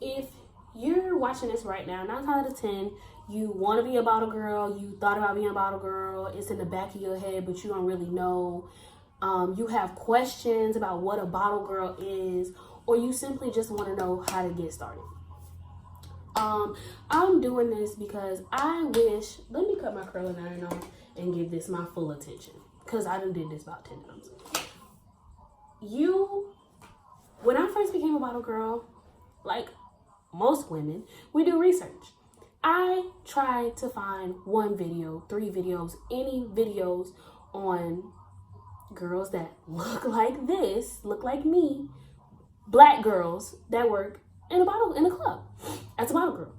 if you're watching this right now, 9 out of 10, you want to be a bottle girl, you thought about being a bottle girl, it's in the back of your head, but you don't really know. You have questions about what a bottle girl is, or you simply just want to know how to get started. I'm doing this because I wish, let me cut my curling iron off and give this my full attention, because I done did this about 10 times. When I first became a bottle girl, like most women, we do research. I tried to find 1 video, 3 videos, any videos on girls that look like this, look like me, black girls that work in a club as a bottle girl.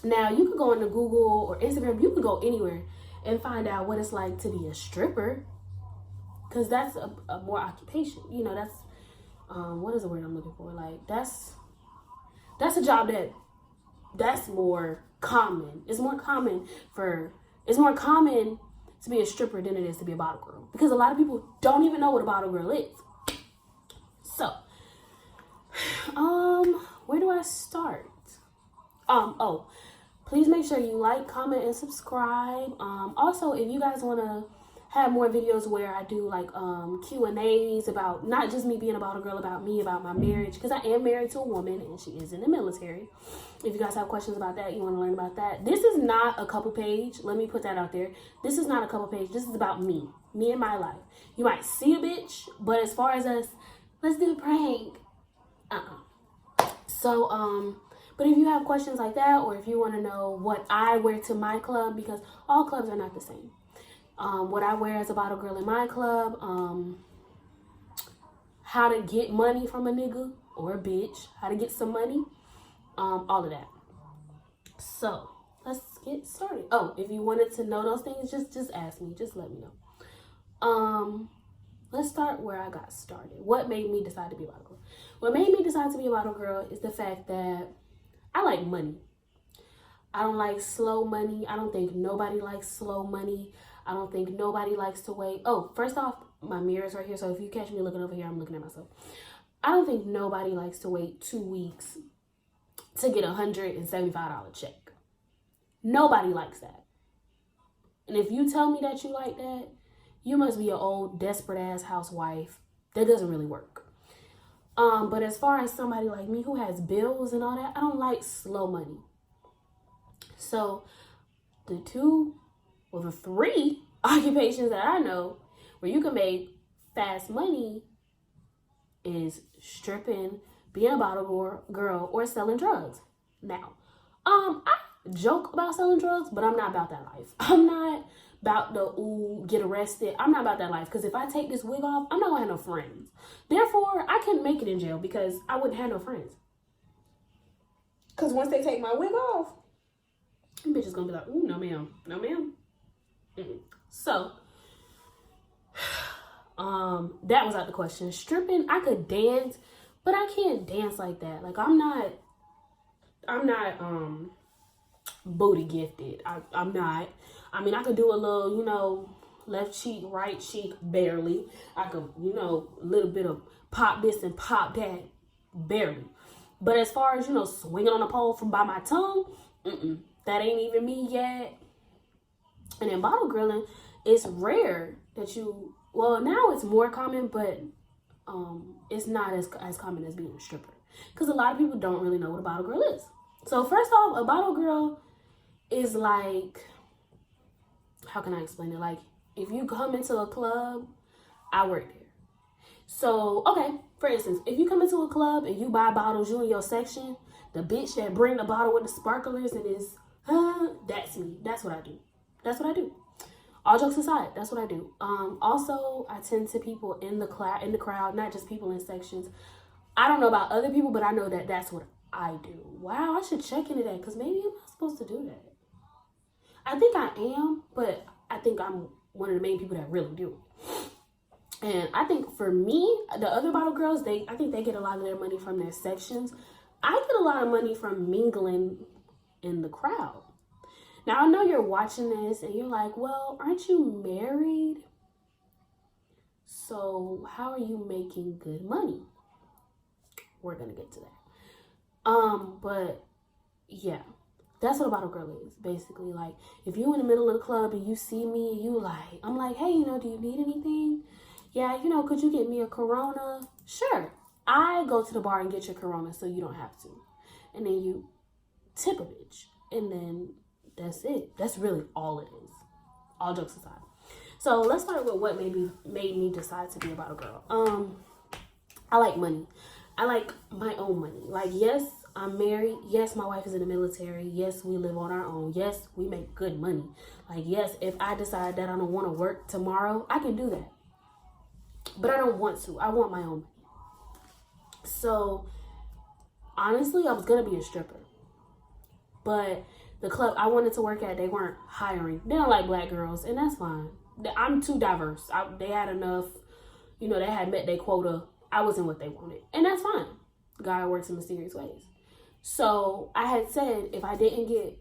Now you can go into Google or Instagram, you can go anywhere and find out what it's like to be a stripper, because that's a more occupation. You know, that's what is the word I'm looking for? Like that's a job that's more common. It's more common to be a stripper than it is to be a bottle girl, because a lot of people don't even know what a bottle girl is. So, where do I start? Please make sure you like, comment, and subscribe. Also, if you guys want to have more videos where I do like Q&As about not just me being a bottle girl, about me, about my marriage, because I am married to a woman and she is in the military. If you guys have questions about that, you want to learn about that, this is not a couple page. Let me put that out there. This is not a couple page. This is about me and my life. You might see a bitch, but as far as us, let's do a prank. So, but if you have questions like that, or if you want to know what I wear to my club, because all clubs are not the same. What I wear as a bottle girl in my club, how to get money from a nigga or a bitch, how to get some money, all of that. So let's get started. Oh, if you wanted to know those things, just ask me, just let me know. Let's start where I got started. What made me decide to be a bottle girl? What made me decide to be a bottle girl is the fact that I like money. I don't like slow money. I don't think nobody likes slow money. I don't think nobody likes to wait. Oh, first off, my mirror's right here. So if you catch me looking over here, I'm looking at myself. I don't think nobody likes to wait 2 weeks to get a $175 check. Nobody likes that. And if you tell me that you like that, you must be an old, desperate ass housewife. That doesn't really work. But as far as somebody like me who has bills and all that, I don't like slow money. So the 3 occupations that I know where you can make fast money is stripping, being a bottle girl, or selling drugs. Now, I joke about selling drugs, but I'm not about that life. I'm not about the get arrested. I'm not about that life, because if I take this wig off, I'm not gonna have no friends. Therefore, I couldn't make it in jail because I wouldn't have no friends. Because once they take my wig off, them bitches gonna be like, ooh, no ma'am, no ma'am. So, that was out the question. Stripping, I could dance, but I can't dance like that. Like I'm not booty gifted. I'm not. I mean, I could do a little, left cheek, right cheek, barely. I could, a little bit of pop this and pop that, barely. But as far as, swinging on a pole from by my tongue, that ain't even me yet. And in bottle grilling, it's rare that now it's more common, but it's not as common as being a stripper. Because a lot of people don't really know what a bottle girl is. So first off, a bottle girl is like, how can I explain it? Like, if you come into a club, I work there. So, okay, for instance, if you come into a club and you buy bottles, you in your section, the bitch that bring the bottle with the sparklers and is, that's me. That's what I do. That's what I do. All jokes aside, that's what I do. Also, I tend to people in the crowd, not just people in sections. I don't know about other people, but I know that that's what I do. Wow, I should check into that, because maybe I'm not supposed to do that. I think I am, but I think I'm one of the main people that really do. And I think for me, the other bottle girls, I think they get a lot of their money from their sections. I get a lot of money from mingling in the crowd. Now, I know you're watching this and you're like, well, aren't you married? So how are you making good money? We're going to get to that. But yeah, that's what a bottle girl is, basically. Like, if you in the middle of the club and you see me, I'm like, hey, do you need anything? Yeah, could you get me a Corona? Sure. I go to the bar and get your Corona so you don't have to. And then you tip a bitch. And then that's it. That's really all it is. All jokes aside. So let's start with what made me decide to be a bottle girl. I like money. I like my own money. Like, yes, I'm married. Yes, my wife is in the military. Yes, we live on our own. Yes, we make good money. Like, yes, if I decide that I don't want to work tomorrow, I can do that. But I don't want to. I want my own money. So, honestly, I was going to be a stripper. But the club I wanted to work at, they weren't hiring. They don't like black girls, and that's fine. I'm too diverse. They had enough. They had met their quota. I wasn't what they wanted. And that's fine. God works in mysterious ways. So I had said, if I didn't get,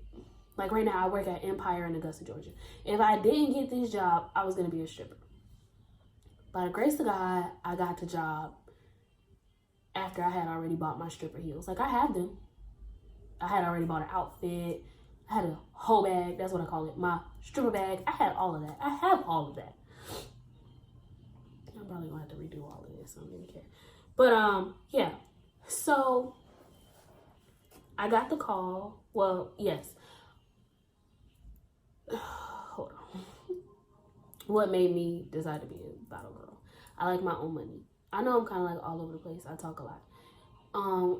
like right now I work at Empire in Augusta, Georgia. If I didn't get this job, I was going to be a stripper. By the grace of God, I got the job after I had already bought my stripper heels. Like, I have them. I had already bought an outfit. I had a whole bag. That's what I call it. My stripper bag. I had all of that. I have all of that. I'm probably going to have to redo all of this. I don't even care. But, yeah. So, I got the call. Well, yes. Hold on. What made me decide to be a bottle girl? I like my own money. I know I'm kind of like all over the place. I talk a lot.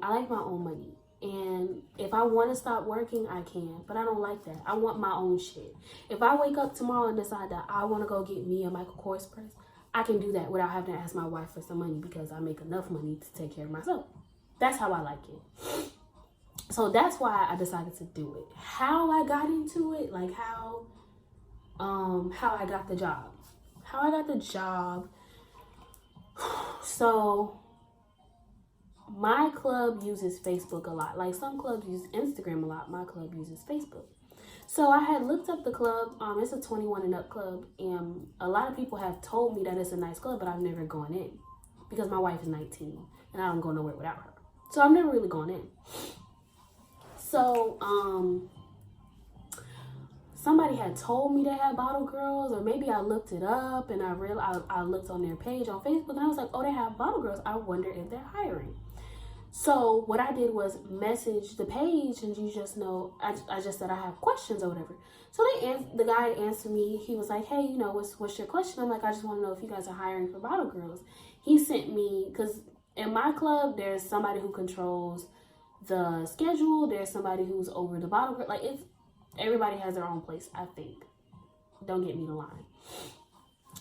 I like my own money. And if I want to stop working, I can. But I don't like that. I want my own shit. If I wake up tomorrow and decide that I want to go get me a Michael Kors purse, I can do that without having to ask my wife for some money because I make enough money to take care of myself. That's how I like it. So that's why I decided to do it. How I got into it, like how I got the job. How I got the job. So my club uses Facebook a lot. Like, some clubs use Instagram a lot. My club uses Facebook. So I had looked up the club. It's a 21 and up club. And a lot of people have told me that it's a nice club, but I've never gone in. Because my wife is 19. And I don't go nowhere without her. So I've never really gone in. So, somebody had told me they had bottle girls, or maybe I looked it up and I looked on their page on Facebook and I was like, oh, they have bottle girls. I wonder if they're hiring. So what I did was message the page, and you just know, I just said I have questions or whatever. So the guy answered me. He was like, hey, what's your question? I'm like, I just want to know if you guys are hiring for bottle girls. He sent me, because in my club, there's somebody who controls the schedule. There's somebody who's over the bottle girl. Like, everybody has their own place, I think. Don't get me the line.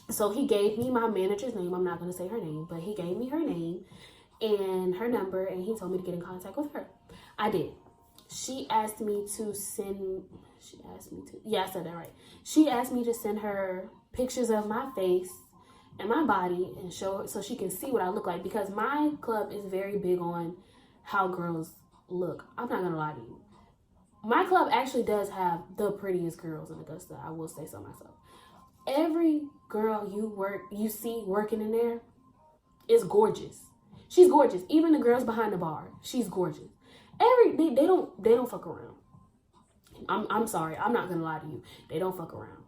So he gave me my manager's name. I'm not going to say her name, but he gave me her name and her number, and he told me to get in contact with her. I did. She asked me to yeah, I said that right. She asked me to send her pictures of my face and my body and show her so she can see what I look like, because my club is very big on how girls look. I'm not going to lie to you. My club actually does have the prettiest girls in Augusta. I will say so myself. Every girl you see working in there is gorgeous. She's gorgeous. Even the girls behind the bar, she's gorgeous. They don't fuck around. I'm sorry. I'm not gonna lie to you. They don't fuck around.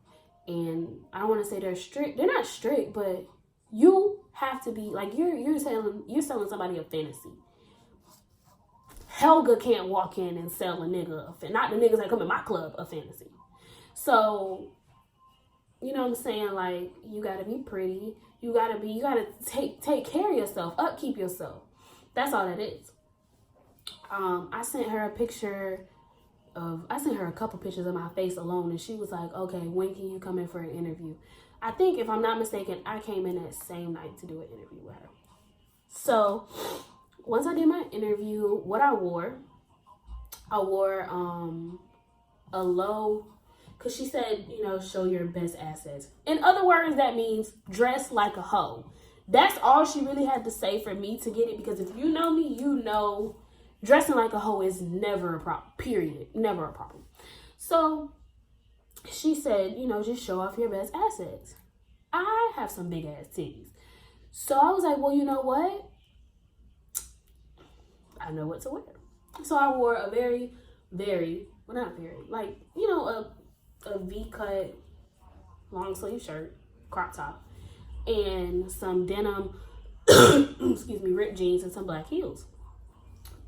And I don't want to say they're strict. They're not strict, but you have to be like, you're selling somebody a fantasy. Helga can't walk in and sell a nigga, not the niggas that come in my club, a fantasy. So, you know what I'm saying? Like, you gotta be pretty. You gotta take care of yourself, upkeep yourself. That's all that is. I sent her a couple pictures of my face alone, and she was like, okay, when can you come in for an interview? I think, if I'm not mistaken, I came in that same night to do an interview with her. So, once I did my interview, what I wore a low, because she said, show your best assets. In other words, that means dress like a hoe. That's all she really had to say for me to get it, because if you know me, you know dressing like a hoe is never a problem, period. Never a problem. So she said, just show off your best assets. I have some big ass titties. So I was like, well, you know what? I know what to wear. So I wore a very, well, not very, like, you know, a V-cut long sleeve shirt, crop top, and some denim, excuse me, ripped jeans and some black heels.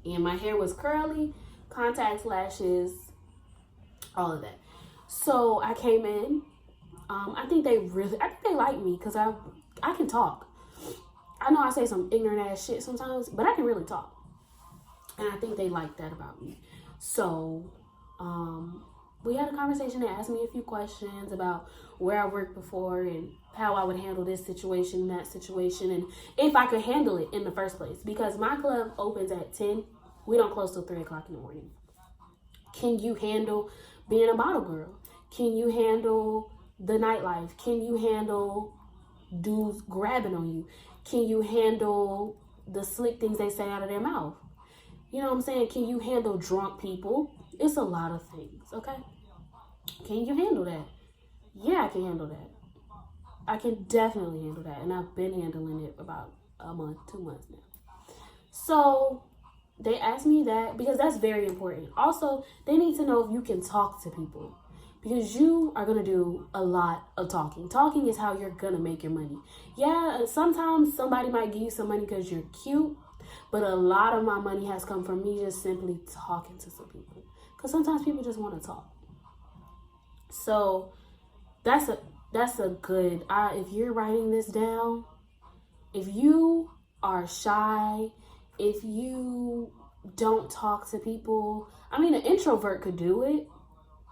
And my hair was curly, contacts, lashes, all of that. So I came in. I think they like me because I can talk. I know I say some ignorant ass shit sometimes, but I can really talk. And I think they like that about me. So we had a conversation. They asked me a few questions about where I worked before and how I would handle this situation, that situation, and if I could handle it in the first place. Because my club opens at 10. We don't close till 3 o'clock in the morning. Can you handle being a bottle girl? Can you handle the nightlife? Can you handle dudes grabbing on you? Can you handle the slick things they say out of their mouth? You know what I'm saying? Can you handle drunk people? It's a lot of things, okay? Can you handle that? Yeah, I can handle that. I can definitely handle that. And I've been handling it about a month, 2 months now. So they asked me that because that's very important. Also, they need to know if you can talk to people, because you are going to do a lot of talking. Talking is how you're going to make your money. Yeah, sometimes somebody might give you some money because you're cute, but a lot of my money has come from me just simply talking to some people, because sometimes people just want to talk. So that's a good, if you're writing this down, if you are shy, if you don't talk to people, I mean, an introvert could do it,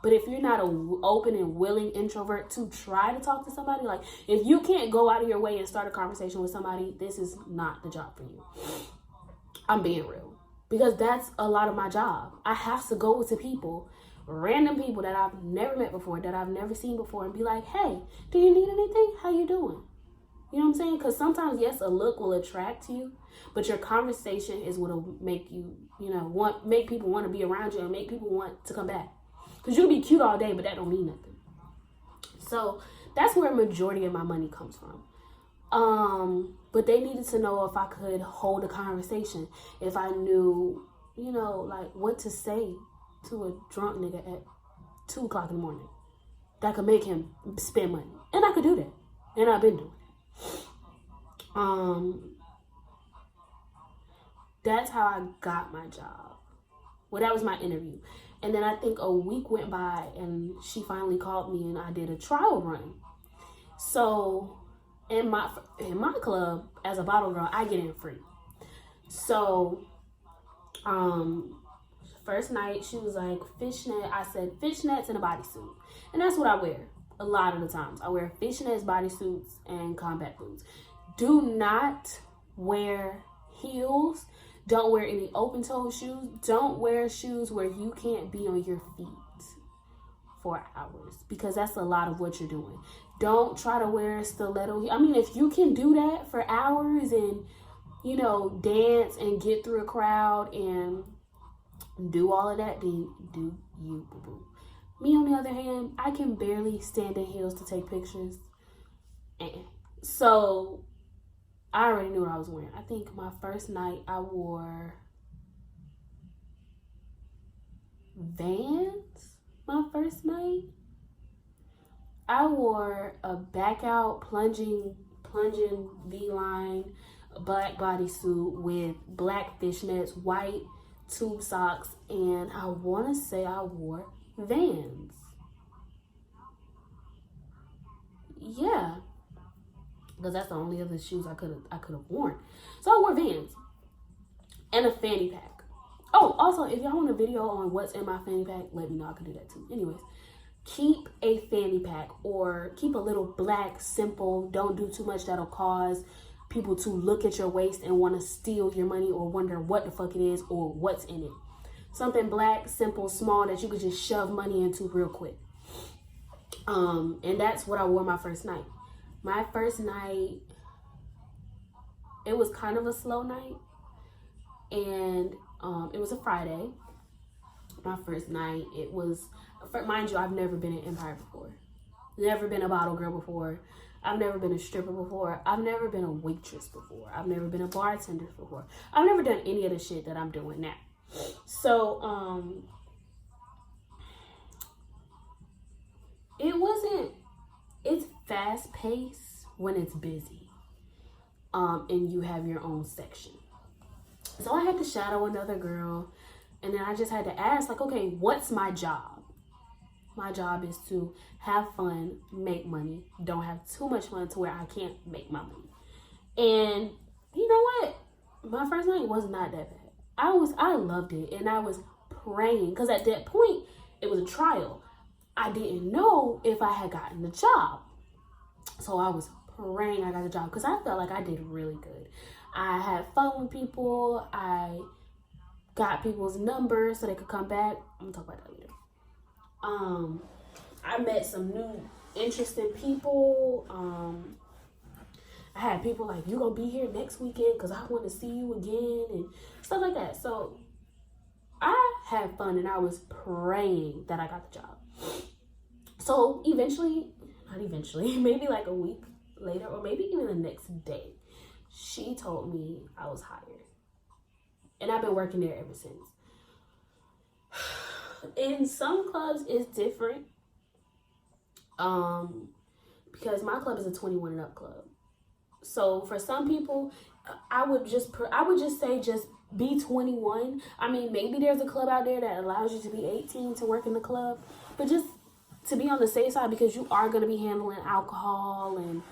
but if you're not an open and willing introvert to try to talk to somebody, like if you can't go out of your way and start a conversation with somebody, this is not the job for you. I'm being real, because that's a lot of my job. I have to go to people, random people that I've never met before, that I've never seen before, and be like, hey, do you need anything? How you doing? You know what I'm saying? Because sometimes, yes, a look will attract you, but your conversation is what will make you, make people want to be around you and make people want to come back. Because you'll be cute all day, but that don't mean nothing. So that's where a majority of my money comes from. But they needed to know if I could hold a conversation, if I knew, like what to say to a drunk nigga at 2 o'clock in the morning that could make him spend money. And I could do that. And I've been doing it. That's how I got my job. Well, that was my interview. And then I think a week went by and she finally called me and I did a trial run. So in my club, as a bottle girl, I get in free. So first night she was like, fishnet. I said fishnets and a bodysuit. And that's what I wear a lot of the times. I wear fishnets, bodysuits, and combat boots. Do not wear heels. Don't wear any open-toe shoes. Don't wear shoes where you can't be on your feet for hours, because that's a lot of what you're doing. Don't try to wear stiletto. I mean, if you can do that for hours and, dance and get through a crowd and do all of that, then do you, boo-boo. Me, on the other hand, I can barely stand in heels to take pictures. And so I already knew what I was wearing. I think my first night I wore Vans. My first night I wore a back out plunging V-line black bodysuit with black fishnets, white tube socks, and I want to say I wore Vans. Yeah. Because that's the only other shoes I could have worn. So I wore Vans and a fanny pack. Oh, also, if y'all want a video on what's in my fanny pack, let me know. I can do that too. Anyways, keep a fanny pack, or keep a little black, simple. Don't do too much that'll cause people to look at your waist and want to steal your money or wonder what the fuck it is or what's in it. Something black, simple, small that you could just shove money into real quick. And that's what I wore my first night. My first night, it was kind of a slow night, and it was a Friday. My first night, it was, mind you, I've never been in Empire before. Never been a bottle girl before. I've never been a stripper before. I've never been a waitress before. I've never been a bartender before. I've never done any of the shit that I'm doing now. So, it's fast paced when it's busy. And you have your own section. So I had to shadow another girl, and then I just had to ask, like, okay, what's my job? My job is to have fun, make money, don't have too much fun to where I can't make my money. And you know what? My first night was not that bad. I loved it, and I was praying, because at that point, it was a trial. I didn't know if I had gotten the job. So I was praying I got the job, because I felt like I did really good. I had fun with people. I got people's numbers so they could come back. I'm gonna talk about that later. I met some new interesting people. I had people like, you gonna be here next weekend because I want to see you again and stuff like that. So I had fun, and I was praying that I got the job. So maybe like a week later, or maybe even the next day, she told me I was hired. And I've been working there ever since. In some clubs, it's different. Because my club is a 21 and up club. So for some people, I would just say just be 21. I mean, maybe there's a club out there that allows you to be 18 to work in the club. But just to be on the safe side, because you are going to be handling alcohol, and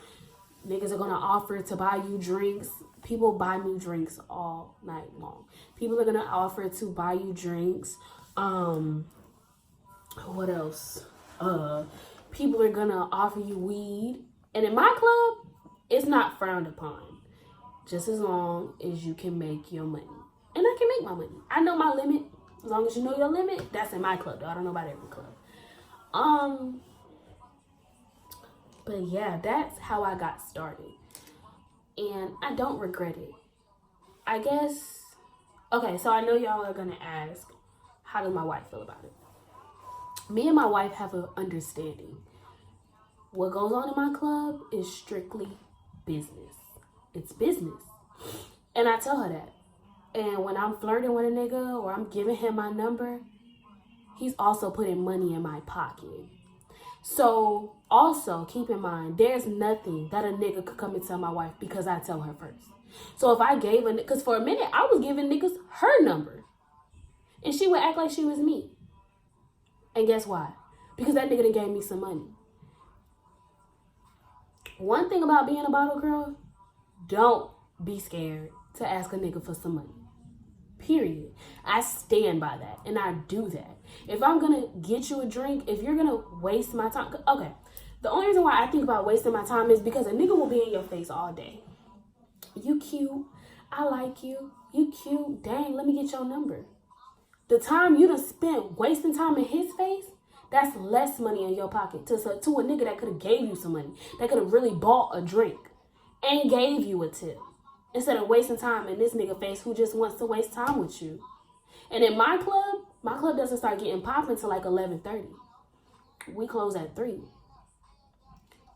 niggas are going to offer to buy you drinks. People buy me drinks all night long. People are going to offer to buy you drinks. What else? People are going to offer you weed. And in my club, it's not frowned upon. Just as long as you can make your money. And I can make my money. I know my limit. As long as you know your limit, that's in my club, though. I don't know about every club. But yeah, that's how I got started. And I don't regret it. I guess, okay, so I know y'all are going to ask, how does my wife feel about it? Me and my wife have an understanding. What goes on in my club is strictly business. It's business. And I tell her that. And when I'm flirting with a nigga or I'm giving him my number, he's also putting money in my pocket. So also keep in mind, there's nothing that a nigga could come and tell my wife because I tell her first. So if I gave a nigga, because for a minute I was giving niggas her number, and she would act like she was me. And guess why? Because that nigga done gave me some money. One thing about being a bottle girl, don't be scared to ask a nigga for some money. Period. I stand by that, and I do that. If I'm gonna get you a drink, if you're gonna waste my time, okay. The only reason why I think about wasting my time is because a nigga will be in your face all day. You cute. I like you. You cute. Dang, let me get your number. The time you done spent wasting time in his face, that's less money in your pocket to a nigga that could have gave you some money, that could have really bought a drink and gave you a tip, instead of wasting time in this nigga face who just wants to waste time with you. And in my club doesn't start getting popping till like 11:30. We close at 3.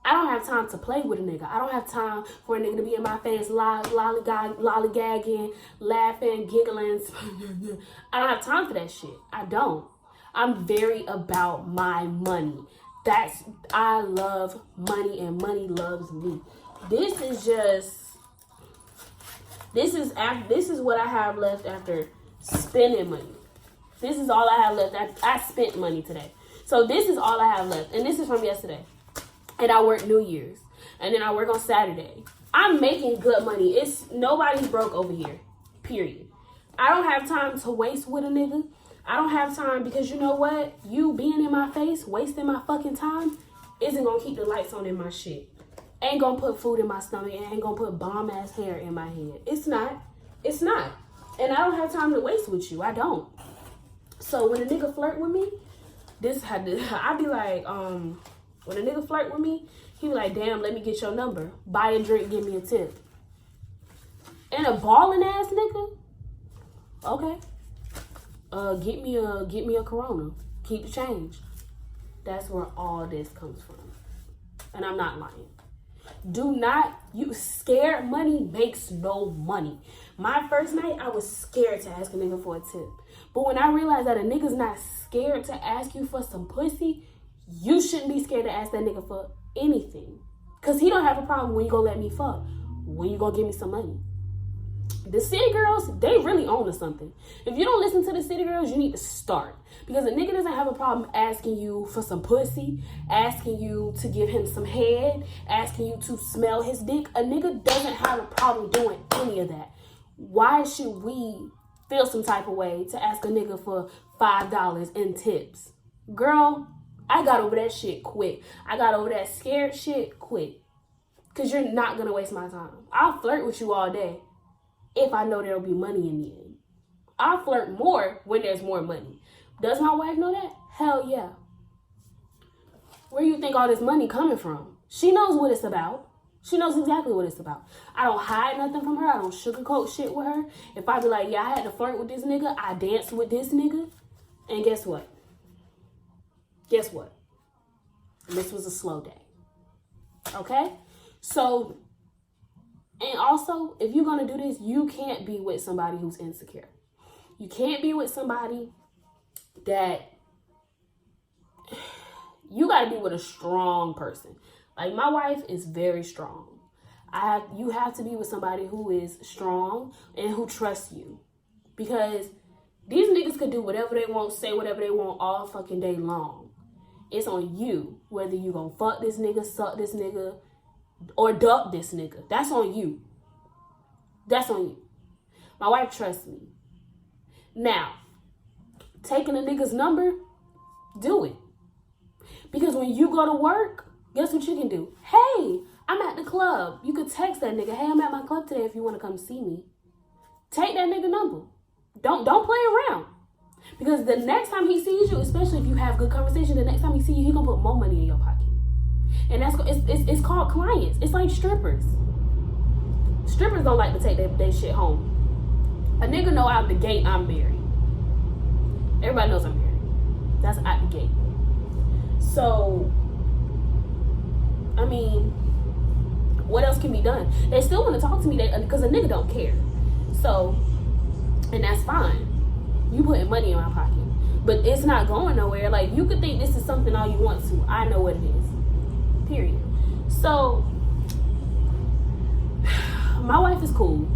I don't have time to play with a nigga. I don't have time for a nigga to be in my face, lollygagging, laughing, giggling. I don't have time for that shit. I don't. I'm very about my money. I love money, and money loves me. This is what I have left after spending money. This is all I have left. I spent money today. So this is all I have left. And this is from yesterday. And I work New Year's. And then I work on Saturday. I'm making good money. Nobody's broke over here. Period. I don't have time to waste with a nigga. I don't have time because you know what? You being in my face, wasting my fucking time, isn't going to keep the lights on in my shit. Ain't going to put food in my stomach. And ain't going to put bomb ass hair in my head. It's not. It's not. And I don't have time to waste with you. I don't. So when a nigga flirt with me, I be like, when a nigga flirt with me, he be like, damn, let me get your number. Buy a drink, give me a tip. And a balling ass nigga, okay. Get me a Corona. Keep the change. That's where all this comes from. And I'm not lying. Scared money makes no money. My first night, I was scared to ask a nigga for a tip. But when I realized that a nigga's not scared to ask you for some pussy, you shouldn't be scared to ask that nigga for anything. Because he don't have a problem when you gonna let me fuck. When you gonna give me some money. The city girls, they really own to something. If you don't listen to the city girls, you need to start. Because a nigga doesn't have a problem asking you for some pussy, asking you to give him some head, asking you to smell his dick. A nigga doesn't have a problem doing any of that. Why should we feel some type of way to ask a nigga for $5 in tips? Girl, I got over that shit quick. I got over that scared shit quick. Because you're not going to waste my time. I'll flirt with you all day if I know there'll be money in the end. I'll flirt more when there's more money. Does my wife know that? Hell yeah. Where do you think all this money coming from? She knows what it's about. She knows exactly what it's about. I don't hide nothing from her. I don't sugarcoat shit with her. If I be like, yeah, I had to flirt with this nigga. I danced with this nigga. And guess what? Guess what? This was a slow day. Okay? So, and also, if you're going to do this, you can't be with somebody who's insecure. You can't be with somebody that, you got to be with a strong person. Like, my wife is very strong. You have to be with somebody who is strong and who trusts you. Because these niggas could do whatever they want, say whatever they want all fucking day long. It's on you whether you gonna fuck this nigga, suck this nigga, or duck this nigga. That's on you. That's on you. My wife trusts me. Now, taking a nigga's number, do it. Because when you go to work, guess what you can do? Hey, I'm at the club. You could text that nigga, hey, I'm at my club today if you want to come see me. Take that nigga number. Don't play around. Because the next time he sees you, especially if you have good conversation, the next time he sees you, he gonna put more money in your pocket. And it's called clients. It's like strippers. Strippers don't like to take their shit home. A nigga know out the gate I'm married. Everybody knows I'm married. That's out the gate. So, I mean, what else can be done? They still want to talk to me because a nigga don't care. So, and that's fine. You putting money in my pocket. But it's not going nowhere. Like, you could think this is something all you want to. I know what it is. Period. So, my wife is cool.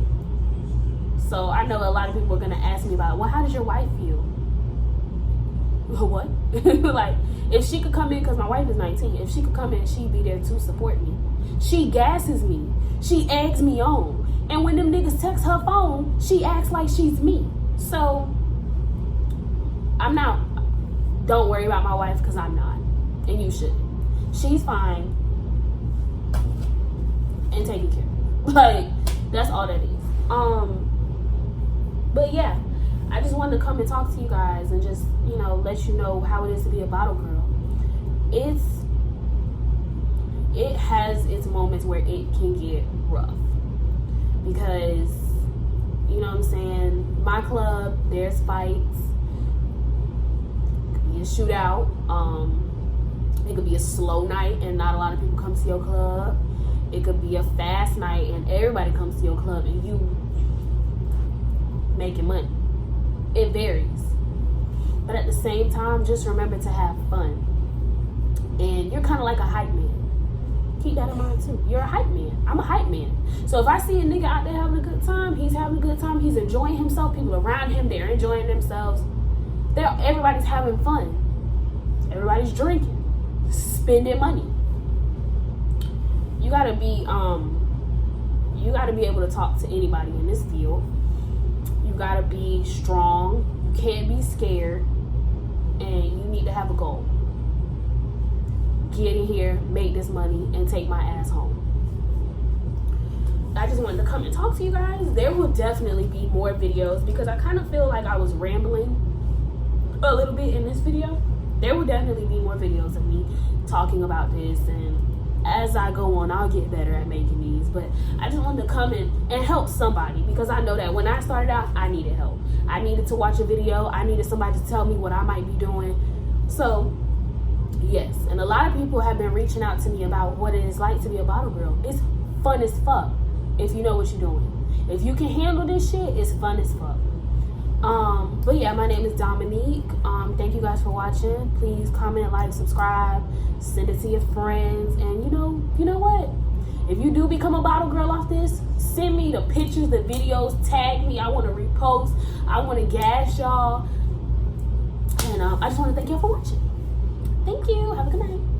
So, I know a lot of people are going to ask me about, well, how does your wife feel? What? Like, if she could come in, because my wife is 19, if she could come in, she'd be there to support me. She gasses me. She eggs me on. And when them niggas text her phone, she acts like she's me. So, don't worry about my wife, because I'm not. And you shouldn't. She's fine and taken care of. Like, that's all that is. But yeah, I just wanted to come and talk to you guys and just, let you know how it is to be a bottle girl. It has its moments where it can get rough. Because, you know what I'm saying, my club, there's fights. It could be a shootout. It could be a slow night and not a lot of people come to your club. It could be a fast night and everybody comes to your club and you making money. It varies. But at the same time, just remember to have fun. And you're kind of like a hype man. Keep that in mind too. You're a hype man. I'm a hype man. So if I see a nigga out there having a good time, he's having a good time, he's enjoying himself, people around him, they're enjoying themselves. Everybody's having fun. Everybody's drinking, spending money. You gotta be able to talk to anybody in this field. You gotta be strong. You can't be scared. And you need to have a goal. Get in here, make this money, and take my ass home. I just wanted to come and talk to you guys. There will definitely be more videos because I kind of feel like I was rambling a little bit in this video. There will definitely be more videos of me talking about this, and as I go on, I'll get better at making these. But I just wanted to come in and help somebody because I know that when I started out, I needed help. I needed to watch a video. I needed somebody to tell me what I might be doing. So, yes. And a lot of people have been reaching out to me about what it is like to be a bottle girl. It's fun as fuck if you know what you're doing. If you can handle this shit, it's fun as fuck. But yeah, my name is Dominique. Thank you guys for watching. Please comment, like, subscribe, send it to your friends, and you know what? If you do become a bottle girl off this, send me the pictures, the videos, tag me. I want to repost. I want to gas y'all. And I just want to thank y'all for watching. Thank you. Have a good night.